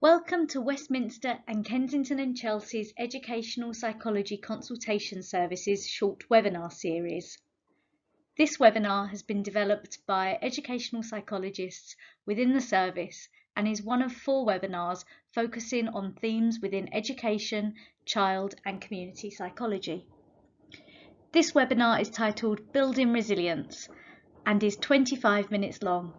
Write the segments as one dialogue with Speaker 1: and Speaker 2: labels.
Speaker 1: Welcome to Westminster and Kensington and Chelsea's Educational Psychology Consultation Services short webinar series. This webinar has been developed by educational psychologists within the service and is one of 4 webinars focusing on themes within education, child and community psychology. This webinar is titled Building Resilience and is 25 minutes long.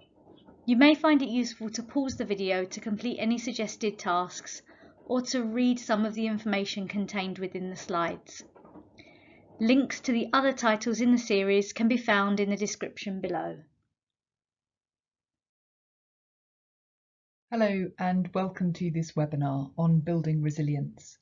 Speaker 1: You may find it useful to pause the video to complete any suggested tasks or to read some of the information contained within the slides. Links to the other titles in the series can be found in the description below.
Speaker 2: Hello and welcome to this webinar on building resilience.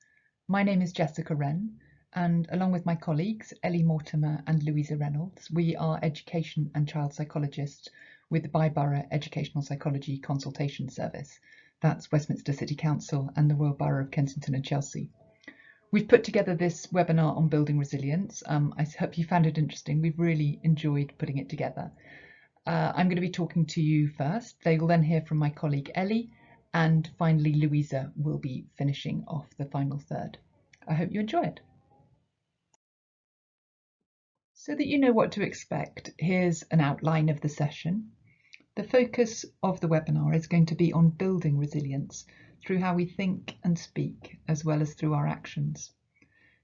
Speaker 2: My name is Jessica Wren and along with my colleagues Ellie Mortimer and Louisa Reynolds, we are education and child psychologists with the Borough Educational Psychology Consultation Service. That's Westminster City Council and the Royal Borough of Kensington and Chelsea. We've put together this webinar on building resilience. I hope you found it interesting. We've really enjoyed putting it together. I'm going to be talking to you first. They will then hear from my colleague Ellie, and finally Louisa will be finishing off the final third. I hope you enjoy it. So that you know what to expect, here's an outline of the session. The focus of the webinar is going to be on building resilience through how we think and speak, as well as through our actions.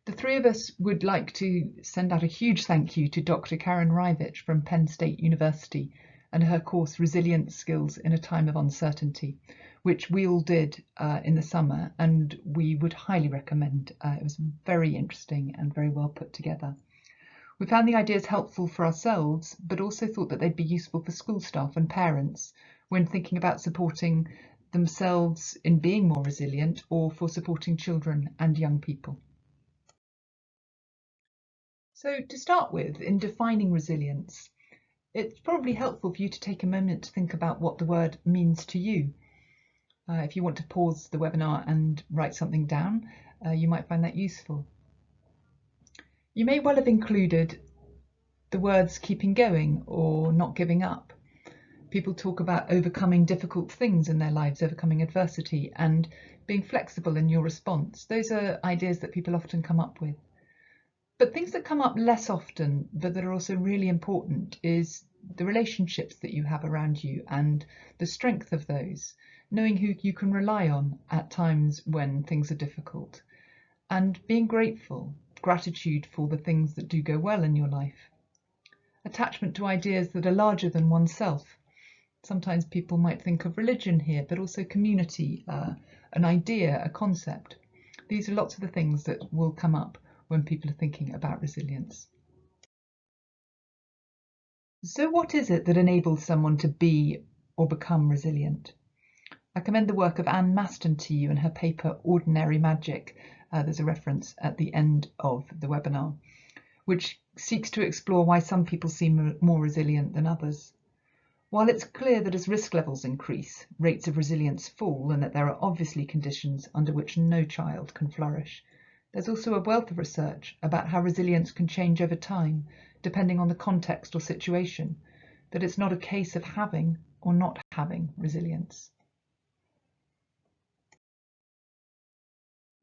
Speaker 2: The 3 of us would like to send out a huge thank you to Dr Karen Reivich from Penn State University and her course Resilience Skills in a Time of Uncertainty, which we all did in the summer, and we would highly recommend. It was very interesting and very well put together. We found the ideas helpful for ourselves, but also thought that they'd be useful for school staff and parents when thinking about supporting themselves in being more resilient or for supporting children and young people. So to start with, in defining resilience, it's probably helpful for you to take a moment to think about what the word means to you. If you want to pause the webinar and write something down, you might find that useful. You may well have included the words keeping going or not giving up. People talk about overcoming difficult things in their lives, overcoming adversity, and being flexible in your response. Those are ideas that people often come up with. But things that come up less often, but that are also really important, is the relationships that you have around you and the strength of those, knowing who you can rely on at times when things are difficult, and being grateful. Gratitude for the things that do go well in your life. Attachment to ideas that are larger than oneself. Sometimes people might think of religion here, but also community, an idea, a concept. These are lots of the things that will come up when people are thinking about resilience. So what is it that enables someone to be or become resilient? I commend the work of Anne Maston to you in her paper Ordinary Magic. There's a reference at the end of the webinar, which seeks to explore why some people seem more resilient than others. While it's clear that as risk levels increase, rates of resilience fall and that there are obviously conditions under which no child can flourish, there's also a wealth of research about how resilience can change over time, depending on the context or situation, that it's not a case of having or not having resilience.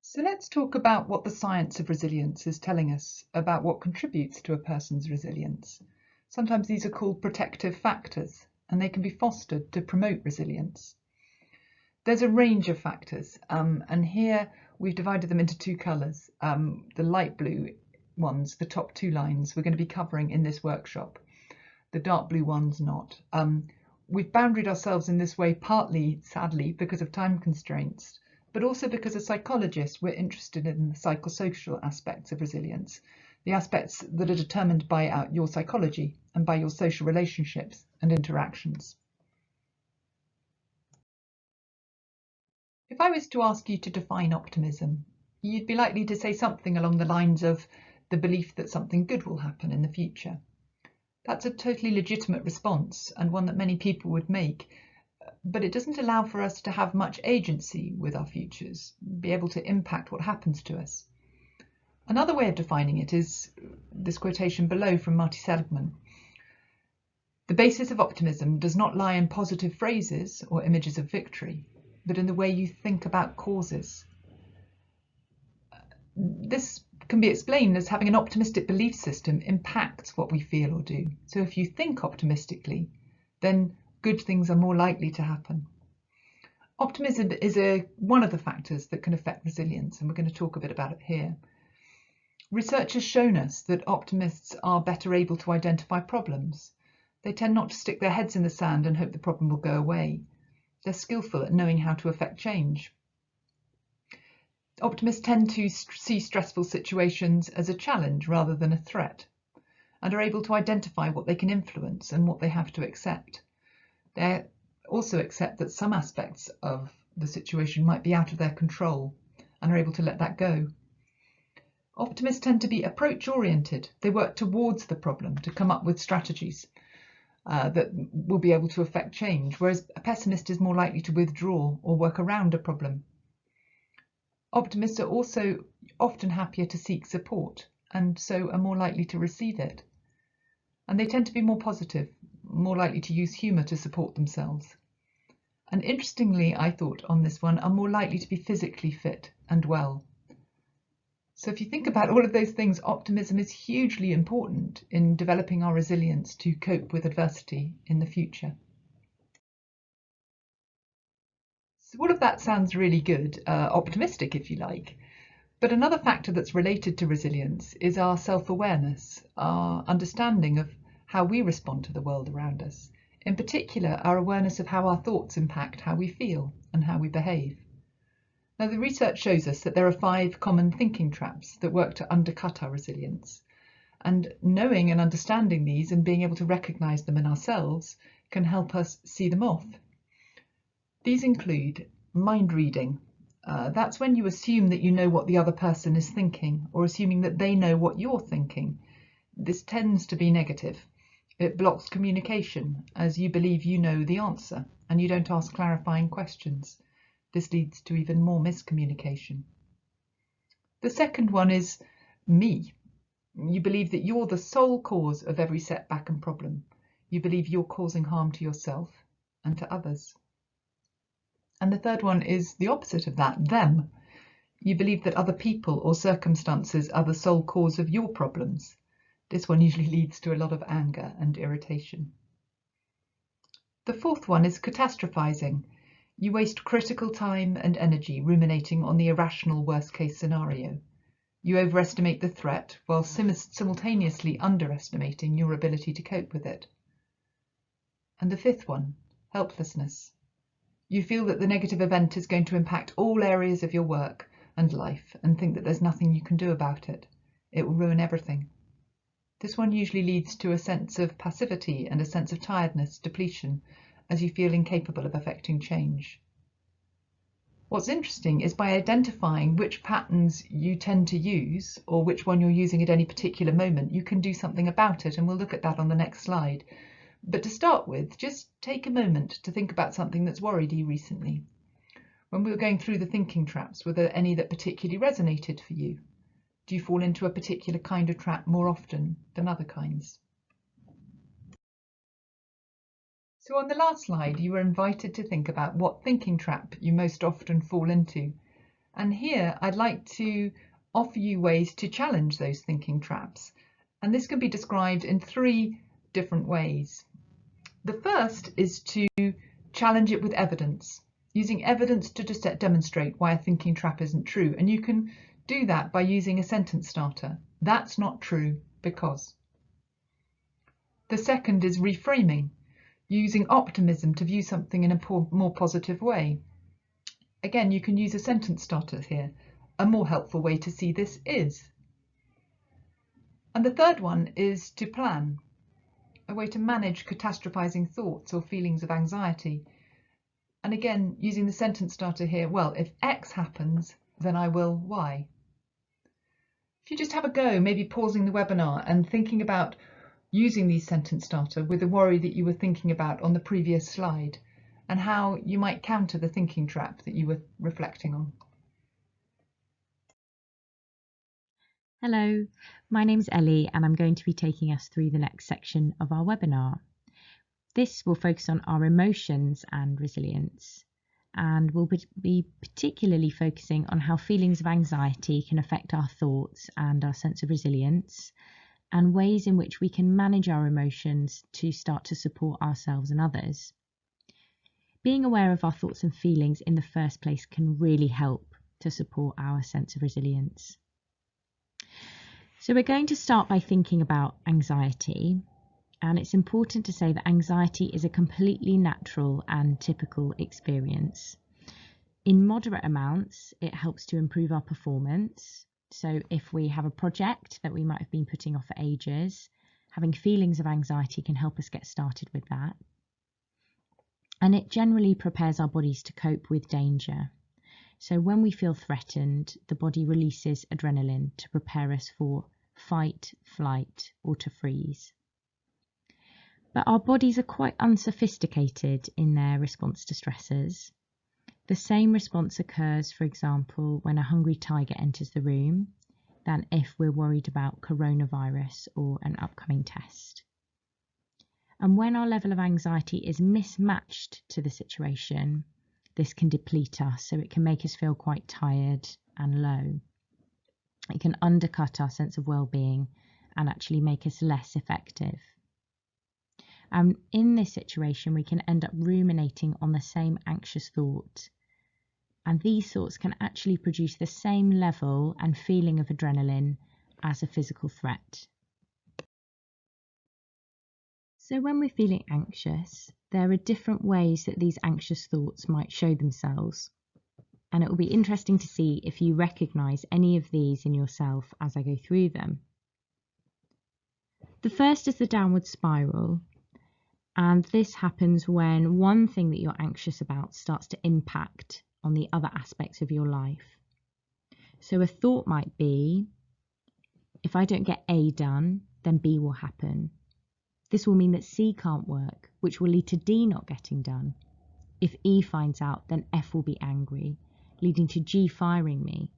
Speaker 2: So let's talk about what the science of resilience is telling us about what contributes to a person's resilience. Sometimes these are called protective factors, and they can be fostered to promote resilience. There's a range of factors, and here we've divided them into 2 colours. The light blue ones, the top 2 lines, we're going to be covering in this workshop. The dark blue ones not. We've boundaried ourselves in this way partly, sadly, because of time constraints, but also because as psychologists we're interested in the psychosocial aspects of resilience, the aspects that are determined by your psychology and by your social relationships and interactions. If I was to ask you to define optimism, you'd be likely to say something along the lines of the belief that something good will happen in the future. That's a totally legitimate response and one that many people would make, but it doesn't allow for us to have much agency with our futures, be able to impact what happens to us. Another way of defining it is this quotation below from Marty Seligman. The basis of optimism does not lie in positive phrases or images of victory. but in the way you think about causes. This can be explained as having an optimistic belief system impacts what we feel or do. So if you think optimistically, then good things are more likely to happen. Optimism is one of the factors that can affect resilience, and we're going to talk a bit about it here. Research has shown us that optimists are better able to identify problems. They tend not to stick their heads in the sand and hope the problem will go away. They're skillful at knowing how to affect change. Optimists tend to see stressful situations as a challenge rather than a threat, and are able to identify what they can influence and what they have to accept. They also accept that some aspects of the situation might be out of their control and are able to let that go. Optimists tend to be approach-oriented. They work towards the problem to come up with strategies that will be able to affect change, whereas a pessimist is more likely to withdraw or work around a problem. Optimists are also often happier to seek support, and so are more likely to receive it. And they tend to be more positive, more likely to use humour to support themselves. And interestingly, I thought on this one, are more likely to be physically fit and well. So if you think about all of those things, optimism is hugely important in developing our resilience to cope with adversity in the future. So all of that sounds really good, optimistic if you like. But another factor that's related to resilience is our self-awareness, our understanding of how we respond to the world around us. In particular, our awareness of how our thoughts impact how we feel and how we behave. Now, the research shows us that there are 5 common thinking traps that work to undercut our resilience. And knowing and understanding these and being able to recognise them in ourselves can help us see them off. These include mind reading. That's when you assume that you know what the other person is thinking, or assuming that they know what you're thinking. This tends to be negative. It blocks communication, as you believe you know the answer and you don't ask clarifying questions. This leads to even more miscommunication. The second one is me. You believe that you're the sole cause of every setback and problem. You believe you're causing harm to yourself and to others. And the third one is the opposite of that, them. You believe that other people or circumstances are the sole cause of your problems. This one usually leads to a lot of anger and irritation. The fourth one is catastrophizing. You waste critical time and energy ruminating on the irrational worst-case scenario. You overestimate the threat while simultaneously underestimating your ability to cope with it. And the fifth one, helplessness. You feel that the negative event is going to impact all areas of your work and life and think that there's nothing you can do about it. It will ruin everything. This one usually leads to a sense of passivity and a sense of tiredness, depletion, as you feel incapable of affecting change. What's interesting is by identifying which patterns you tend to use or which one you're using at any particular moment, you can do something about it, and we'll look at that on the next slide. But to start with, just take a moment to think about something that's worried you recently. When we were going through the thinking traps, were there any that particularly resonated for you? Do you fall into a particular kind of trap more often than other kinds? So on the last slide, you were invited to think about what thinking trap you most often fall into. And here I'd like to offer you ways to challenge those thinking traps. And this can be described in 3 different ways. The first is to challenge it with evidence, using evidence to just demonstrate why a thinking trap isn't true. And you can do that by using a sentence starter. That's not true because. The second is reframing, using optimism to view something in a more positive way. Again, you can use a sentence starter here. A more helpful way to see this is. And the third one is to plan, a way to manage catastrophizing thoughts or feelings of anxiety. And again, using the sentence starter here, well, if X happens, then I will Y. If you just have a go, maybe pausing the webinar and thinking about using these sentence starter with the worry that you were thinking about on the previous slide and how you might counter the thinking trap that you were reflecting on.
Speaker 3: Hello, my name's Ellie and I'm going to be taking us through the next section of our webinar. This will focus on our emotions and resilience. and we'll be particularly focusing on how feelings of anxiety can affect our thoughts and our sense of resilience, and ways in which we can manage our emotions to start to support ourselves and others. Being aware of our thoughts and feelings in the first place can really help to support our sense of resilience. So we're going to start by thinking about anxiety. And it's important to say that anxiety is a completely natural and typical experience. In moderate amounts, it helps to improve our performance. So if we have a project that we might have been putting off for ages, having feelings of anxiety can help us get started with that. And it generally prepares our bodies to cope with danger. So when we feel threatened, the body releases adrenaline to prepare us for fight, flight, or to freeze. But our bodies are quite unsophisticated in their response to stressors. The same response occurs, for example, when a hungry tiger enters the room, than if we're worried about coronavirus or an upcoming test. And when our level of anxiety is mismatched to the situation, this can deplete us, so it can make us feel quite tired and low. It can undercut our sense of well-being and actually make us less effective. And in this situation, we can end up ruminating on the same anxious thought. And these thoughts can actually produce the same level and feeling of adrenaline as a physical threat. So when we're feeling anxious, there are different ways that these anxious thoughts might show themselves. And it will be interesting to see if you recognise any of these in yourself as I go through them. The first is the downward spiral. And this happens when one thing that you're anxious about starts to impact on the other aspects of your life. So a thought might be, if I don't get A done, then B will happen. This will mean that C can't work, which will lead to D not getting done. If E finds out, then F will be angry, leading to G firing me.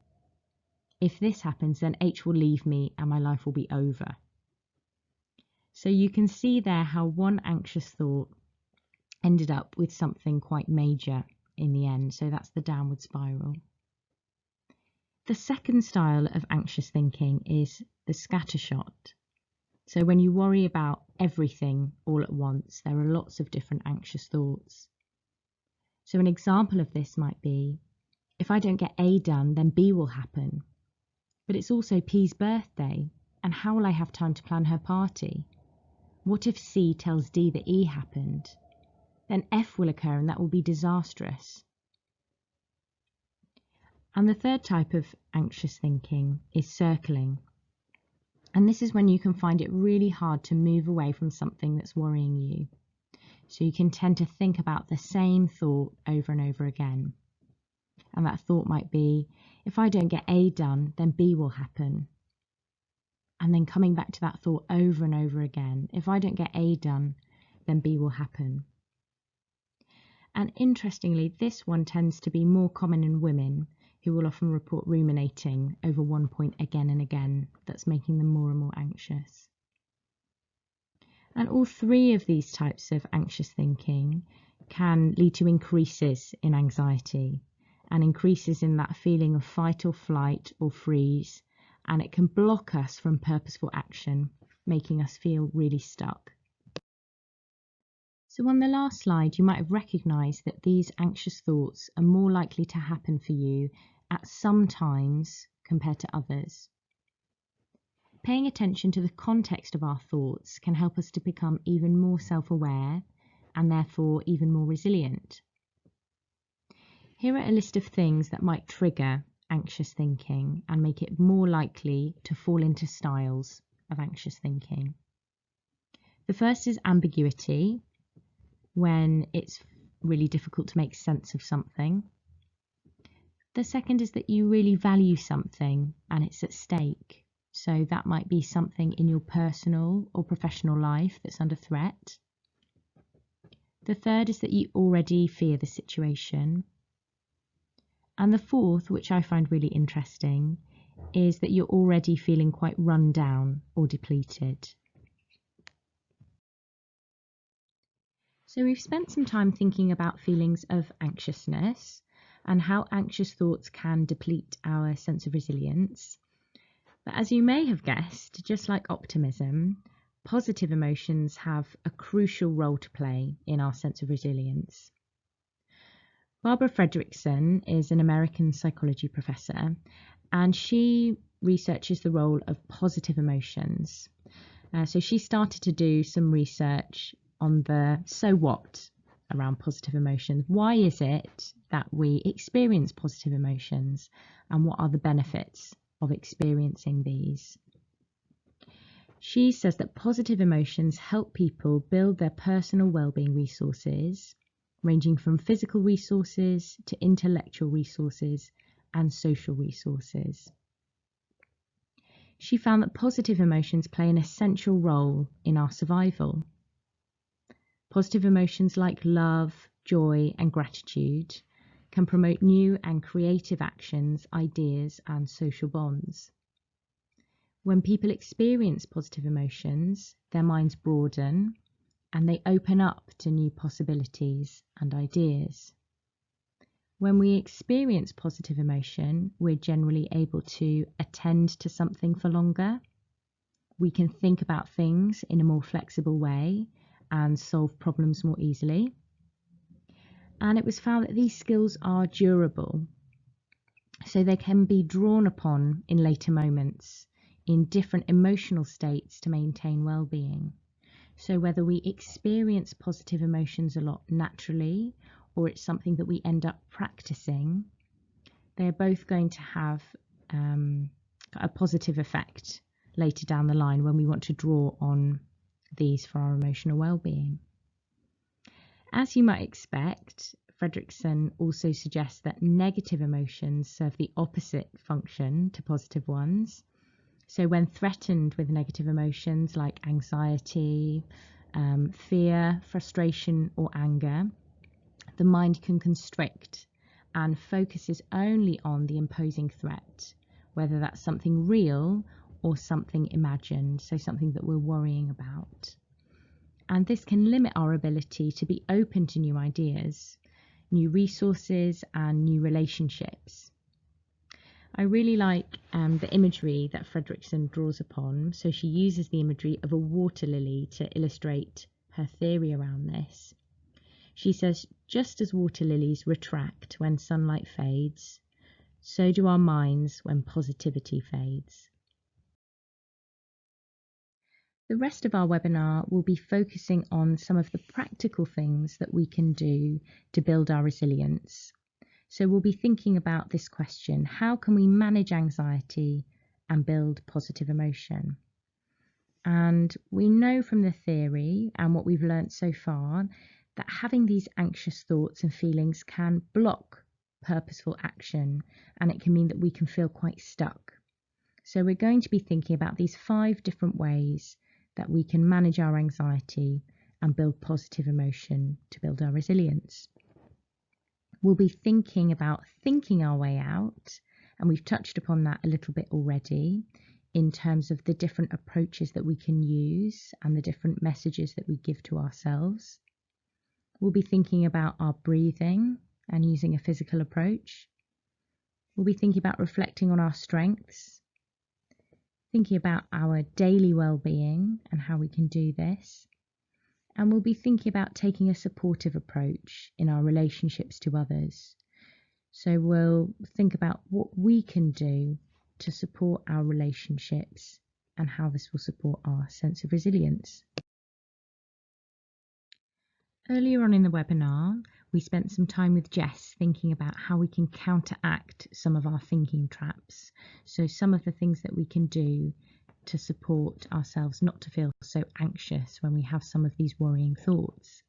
Speaker 3: If this happens, then H will leave me and my life will be over. So you can see there how one anxious thought ended up with something quite major in the end. So that's the downward spiral. The second style of anxious thinking is the scattershot. So when you worry about everything all at once, there are lots of different anxious thoughts. So an example of this might be, if I don't get A done, then B will happen. But it's also P's birthday, and how will I have time to plan her party? What if C tells D that E happened? Then F will occur and that will be disastrous. And the third type of anxious thinking is circling. And this is when you can find it really hard to move away from something that's worrying you. So you can tend to think about the same thought over and over again. And that thought might be, if I don't get A done, then B will happen. And then coming back to that thought over and over again. If I don't get A done, then B will happen. And interestingly, this one tends to be more common in women, who will often report ruminating over one point again and again. That's making them more and more anxious. And all three of these types of anxious thinking can lead to increases in anxiety and increases in that feeling of fight or flight or freeze. And it can block us from purposeful action, making us feel really stuck. So on the last slide, you might have recognised that these anxious thoughts are more likely to happen for you at some times compared to others. Paying attention to the context of our thoughts can help us to become even more self-aware and therefore even more resilient. Here are a list of things that might trigger anxious thinking and make it more likely to fall into styles of anxious thinking. The first is ambiguity, when it's really difficult to make sense of something. The second is that you really value something and it's at stake. So that might be something in your personal or professional life that's under threat. The third is that you already fear the situation. And the fourth, which I find really interesting, is that you're already feeling quite run down or depleted. So we've spent some time thinking about feelings of anxiousness and how anxious thoughts can deplete our sense of resilience. But as you may have guessed, just like optimism, positive emotions have a crucial role to play in our sense of resilience. Barbara Fredrickson is an American psychology professor, and she researches the role of positive emotions. So she started to do some research on the so what around positive emotions. Why is it that we experience positive emotions, and what are the benefits of experiencing these? She says that positive emotions help people build their personal well-being resources, ranging from physical resources to intellectual resources and social resources. She found that positive emotions play an essential role in our survival. Positive emotions like love, joy, and gratitude can promote new and creative actions, ideas, and social bonds. When people experience positive emotions, their minds broaden and they open up to new possibilities and ideas. When we experience positive emotion, we're generally able to attend to something for longer. We can think about things in a more flexible way and solve problems more easily. And it was found that these skills are durable, so they can be drawn upon in later moments in different emotional states to maintain well-being. So whether we experience positive emotions a lot naturally or it's something that we end up practicing, they're both going to have a positive effect later down the line when we want to draw on these for our emotional well-being. As you might expect, Fredrickson also suggests that negative emotions serve the opposite function to positive ones. So when threatened with negative emotions like anxiety, fear, frustration, or anger, the mind can constrict and focuses only on the imposing threat, whether that's something real or something imagined, so something that we're worrying about. And this can limit our ability to be open to new ideas, new resources, and new relationships. I really like the imagery that Fredrickson draws upon. So she uses the imagery of a water lily to illustrate her theory around this. She says, just as water lilies retract when sunlight fades, so do our minds when positivity fades. The rest of our webinar will be focusing on some of the practical things that we can do to build our resilience. So we'll be thinking about this question: how can we manage anxiety and build positive emotion? And we know from the theory and what we've learnt so far that having these anxious thoughts and feelings can block purposeful action, and it can mean that we can feel quite stuck. So we're going to be thinking about these 5 different ways that we can manage our anxiety and build positive emotion to build our resilience. We'll be thinking about thinking our way out, and we've touched upon that a little bit already in terms of the different approaches that we can use and the different messages that we give to ourselves. We'll be thinking about our breathing and using a physical approach. We'll be thinking about reflecting on our strengths, thinking about our daily well-being and how we can do this. And we'll be thinking about taking a supportive approach in our relationships to others. So we'll think about what we can do to support our relationships and how this will support our sense of resilience. Earlier on in the webinar, we spent some time with Jess thinking about how we can counteract some of our thinking traps. So some of the things that we can do to support ourselves not to feel so anxious when we have some of these worrying thoughts.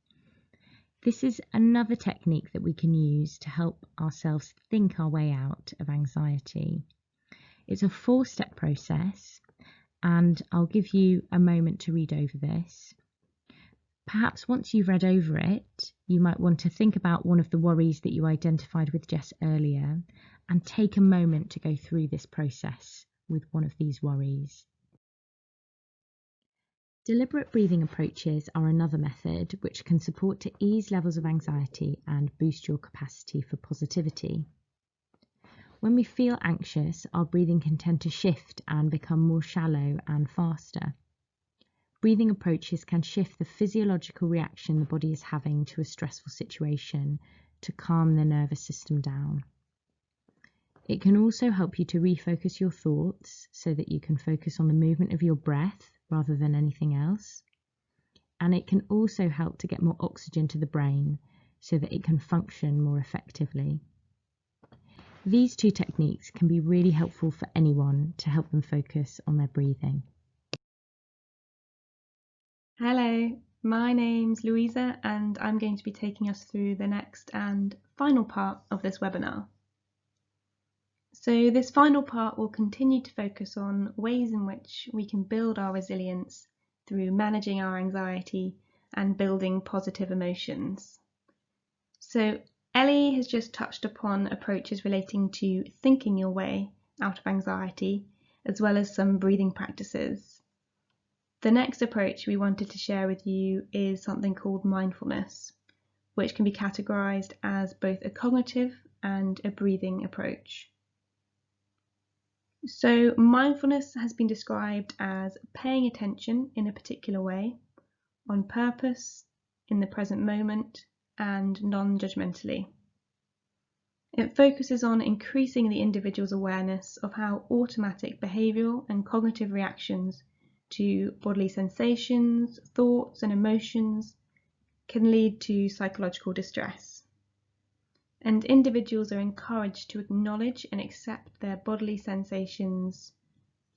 Speaker 3: This is another technique that we can use to help ourselves think our way out of anxiety. It's a 4-step process, and I'll give you a moment to read over this. Perhaps once you've read over it, you might want to think about one of the worries that you identified with Jess earlier and take a moment to go through this process with one of these worries. Deliberate breathing approaches are another method which can support to ease levels of anxiety and boost your capacity for positivity. When we feel anxious, our breathing can tend to shift and become more shallow and faster. Breathing approaches can shift the physiological reaction the body is having to a stressful situation to calm the nervous system down. It can also help you to refocus your thoughts so that you can focus on the movement of your breath rather than anything else. And it can also help to get more oxygen to the brain so that it can function more effectively. These two techniques can be really helpful for anyone to help them focus on their breathing.
Speaker 4: Hello, my name's Louisa and I'm going to be taking us through the next and final part of this webinar. So this final part will continue to focus on ways in which we can build our resilience through managing our anxiety and building positive emotions. So Ellie has just touched upon approaches relating to thinking your way out of anxiety, as well as some breathing practices. The next approach we wanted to share with you is something called mindfulness, which can be categorized as both a cognitive and a breathing approach. So mindfulness has been described as paying attention in a particular way, on purpose, in the present moment, and non-judgmentally. It focuses on increasing the individual's awareness of how automatic behavioural and cognitive reactions to bodily sensations, thoughts, and emotions can lead to psychological distress. And individuals are encouraged to acknowledge and accept their bodily sensations,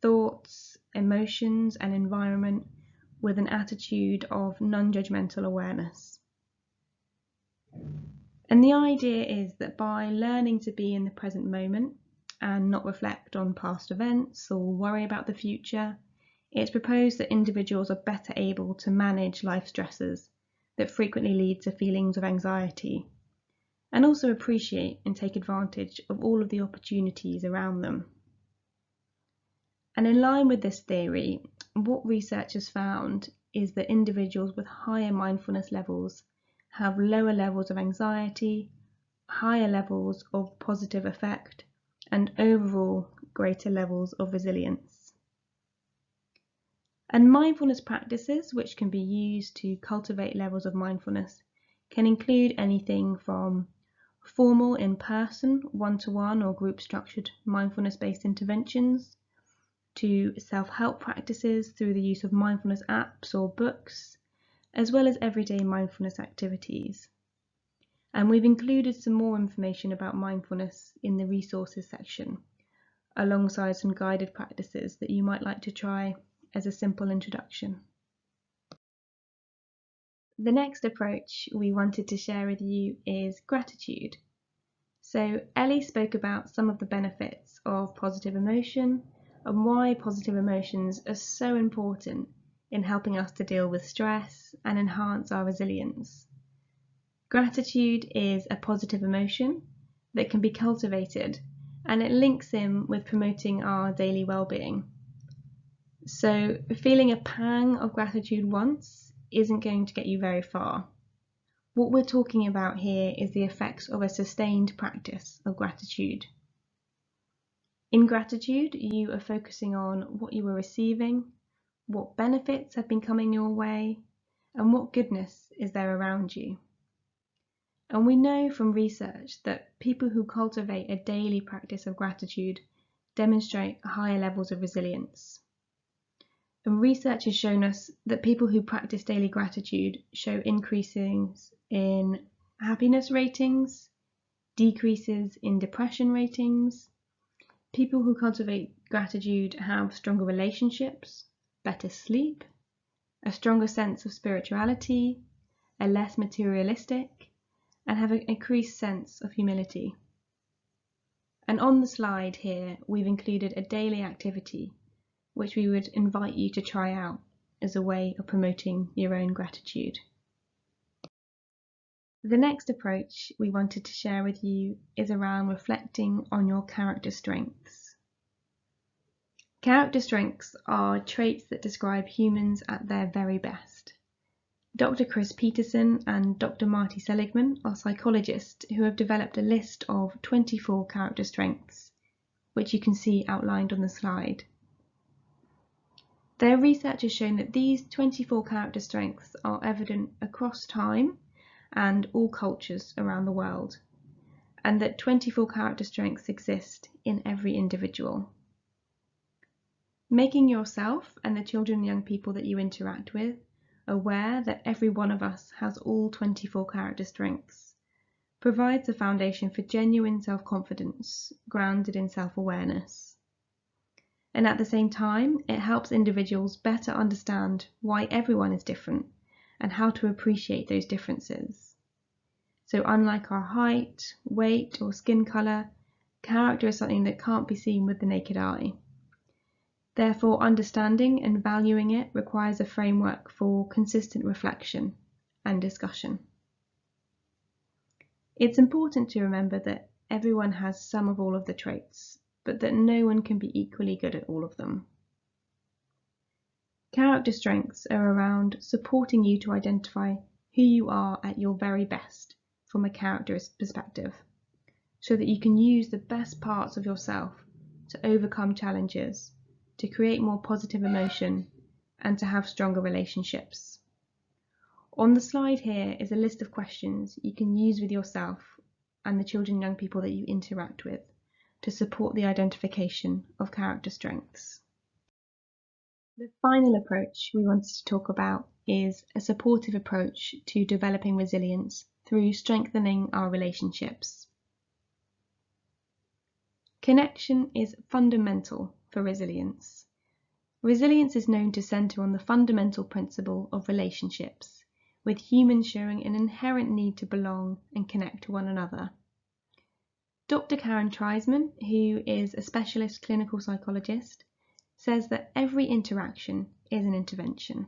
Speaker 4: thoughts, emotions, and environment with an attitude of non-judgmental awareness. And the idea is that by learning to be in the present moment and not reflect on past events or worry about the future, it's proposed that individuals are better able to manage life stresses that frequently lead to feelings of anxiety, and also appreciate and take advantage of all of the opportunities around them. And in line with this theory, what research has found is that individuals with higher mindfulness levels have lower levels of anxiety, higher levels of positive affect, and overall greater levels of resilience. And mindfulness practices which can be used to cultivate levels of mindfulness can include anything from formal in-person, one-to-one or group-structured mindfulness-based interventions, to self-help practices through the use of mindfulness apps or books, as well as everyday mindfulness activities. And we've included some more information about mindfulness in the resources section, alongside some guided practices that you might like to try as a simple introduction. The next approach we wanted to share with you is gratitude. So Ellie spoke about some of the benefits of positive emotion and why positive emotions are so important in helping us to deal with stress and enhance our resilience. Gratitude is a positive emotion that can be cultivated, and it links in with promoting our daily well-being. So feeling a pang of gratitude once isn't going to get you very far. What we're talking about here is the effects of a sustained practice of gratitude. In gratitude, you are focusing on what you are receiving, what benefits have been coming your way, and what goodness is there around you. And we know from research that people who cultivate a daily practice of gratitude demonstrate higher levels of resilience. And research has shown us that people who practice daily gratitude show increases in happiness ratings, decreases in depression ratings. People who cultivate gratitude have stronger relationships, better sleep, a stronger sense of spirituality, are less materialistic, and have an increased sense of humility. And on the slide here, we've included a daily activity which we would invite you to try out as a way of promoting your own gratitude. The next approach we wanted to share with you is around reflecting on your character strengths. Character strengths are traits that describe humans at their very best. Dr. Chris Peterson and Dr. Marty Seligman are psychologists who have developed a list of 24 character strengths, which you can see outlined on the slide. Their research has shown that these 24 character strengths are evident across time and all cultures around the world, and that 24 character strengths exist in every individual. Making yourself and the children and young people that you interact with aware that every one of us has all 24 character strengths provides a foundation for genuine self-confidence grounded in self-awareness. And at the same time, it helps individuals better understand why everyone is different and how to appreciate those differences. So unlike our height, weight, or skin colour, character is something that can't be seen with the naked eye. Therefore, understanding and valuing it requires a framework for consistent reflection and discussion. It's important to remember that everyone has some of all of the traits, but that no one can be equally good at all of them. Character strengths are around supporting you to identify who you are at your very best from a characterist perspective, so that you can use the best parts of yourself to overcome challenges, to create more positive emotion, and to have stronger relationships. On the slide here is a list of questions you can use with yourself and the children and young people that you interact with to support the identification of character strengths. The final approach we wanted to talk about is a supportive approach to developing resilience through strengthening our relationships. Connection is fundamental for resilience. Resilience is known to centre on the fundamental principle of relationships, with humans showing an inherent need to belong and connect to one another. Dr. Karen Reivich, who is a specialist clinical psychologist, says that every interaction is an intervention.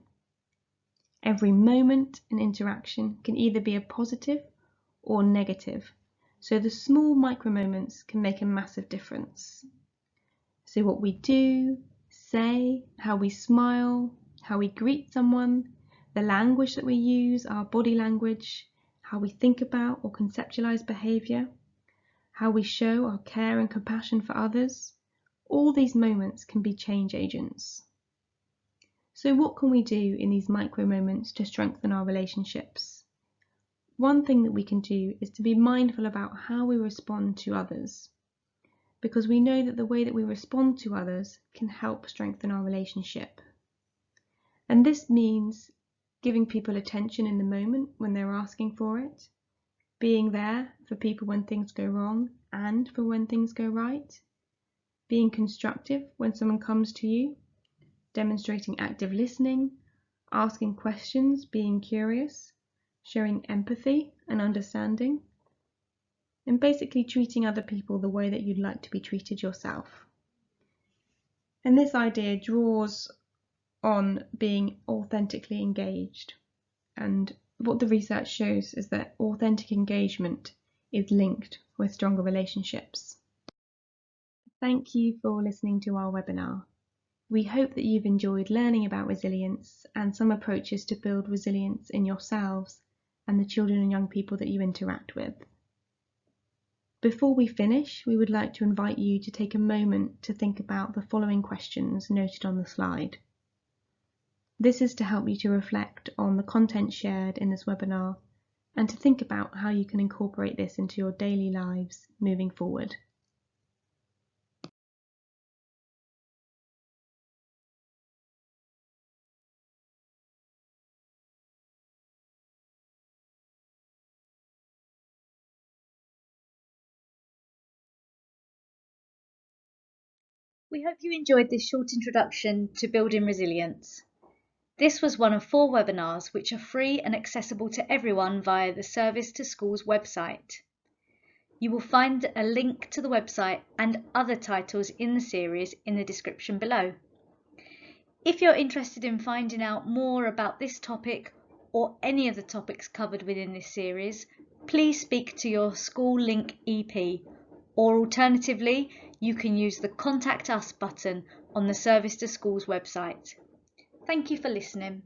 Speaker 4: Every moment and interaction can either be a positive or negative, so the small micro moments can make a massive difference. So what we do, say, how we smile, how we greet someone, the language that we use, our body language, how we think about or conceptualize behavior, how we show our care and compassion for others, all these moments can be change agents. So what can we do in these micro moments to strengthen our relationships? One thing that we can do is to be mindful about how we respond to others, because we know that the way that we respond to others can help strengthen our relationship. And this means giving people attention in the moment when they're asking for it, being there for people when things go wrong and for when things go right, being constructive when someone comes to you, demonstrating active listening, asking questions, being curious, showing empathy and understanding, and basically treating other people the way that you'd like to be treated yourself. And this idea draws on being authentically engaged. And what the research shows is that authentic engagement is linked with stronger relationships. Thank you for listening to our webinar. We hope that you've enjoyed learning about resilience and some approaches to build resilience in yourselves and the children and young people that you interact with. Before we finish, we would like to invite you to take a moment to think about the following questions noted on the slide. This is to help you to reflect on the content shared in this webinar and to think about how you can incorporate this into your daily lives moving forward.
Speaker 1: We hope you enjoyed this short introduction to building resilience. This was one of 4 webinars which are free and accessible to everyone via the Service to Schools website. You will find a link to the website and other titles in the series in the description below. If you're interested in finding out more about this topic or any of the topics covered within this series, please speak to your School Link EP, or alternatively, you can use the Contact Us button on the Service to Schools website. Thank you for listening.